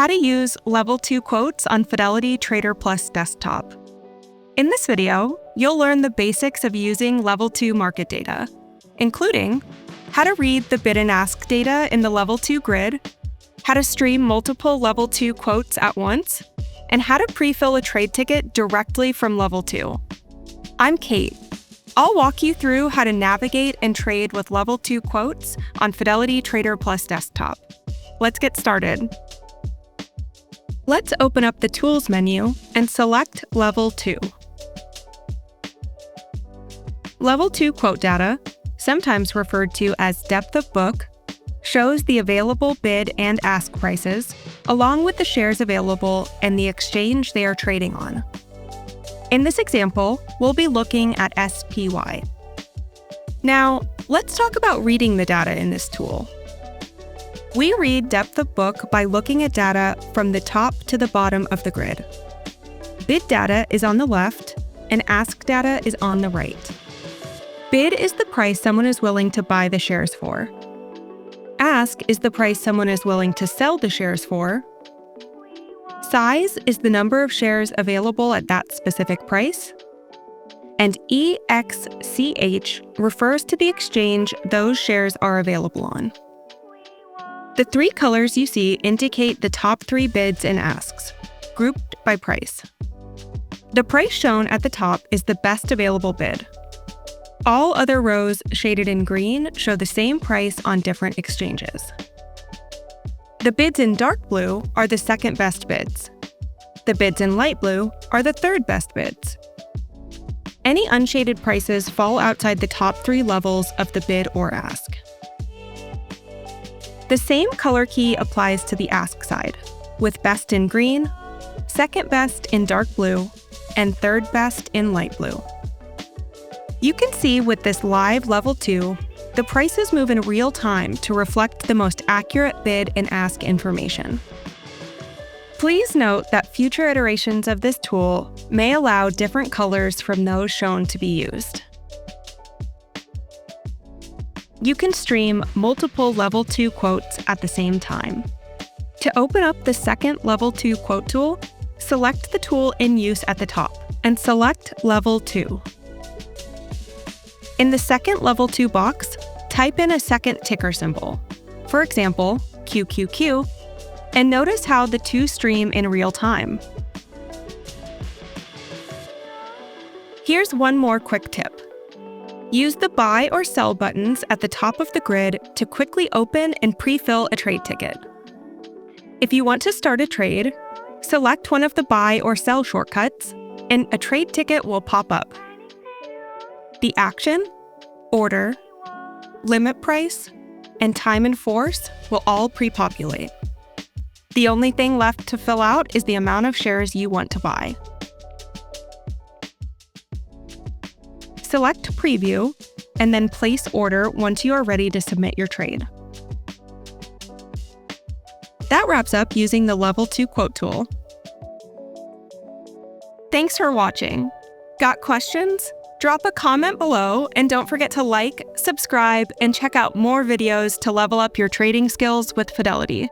how to use Level 2 quotes on Fidelity Trader Plus desktop. In this video, you'll learn the basics of using Level 2 market data, including how to read the bid and ask data in the Level 2 grid, how to stream multiple Level 2 quotes at once, and how to pre-fill a trade ticket directly from Level 2. I'm Kate. I'll walk you through how to navigate and trade with Level 2 quotes on Fidelity Trader Plus desktop. Let's get started. Let's open up the Tools menu and select Level 2. Level 2 quote data, sometimes referred to as depth of book, shows the available bid and ask prices, along with the shares available and the exchange they are trading on. In this example, we'll be looking at SPY. Now, let's talk about reading the data in this tool. We read depth of book by looking at data from the top to the bottom of the grid. Bid data is on the left, and ask data is on the right. Bid is the price someone is willing to buy the shares for. Ask is the price someone is willing to sell the shares for. Size is the number of shares available at that specific price. And EXCH refers to the exchange those shares are available on. The three colors you see indicate the top three bids and asks, grouped by price. The price shown at the top is the best available bid. All other rows shaded in green show the same price on different exchanges. The bids in dark blue are the second best bids. The bids in light blue are the third best bids. Any unshaded prices fall outside the top three levels of the bid or ask. The same color key applies to the ask side, with best in green, second best in dark blue, and third best in light blue. You can see with this live Level 2, the prices move in real time to reflect the most accurate bid and ask information. Please note that future iterations of this tool may allow different colors from those shown to be used. You can stream multiple Level 2 quotes at the same time. To open up the second Level 2 quote tool, select the tool in use at the top and select Level 2. In the second Level 2 box, type in a second ticker symbol, for example, QQQ, and notice how the two stream in real time. Here's one more quick tip. Use the buy or sell buttons at the top of the grid to quickly open and pre-fill a trade ticket. If you want to start a trade, select one of the buy or sell shortcuts, and a trade ticket will pop up. The action, order, limit price, and time in force will all pre-populate. The only thing left to fill out is the amount of shares you want to buy. Select Preview, and then place order once you are ready to submit your trade. That wraps up using the Level 2 quote tool. Thanks for watching. Got questions? Drop a comment below, and don't forget to like, subscribe, and check out more videos to level up your trading skills with Fidelity.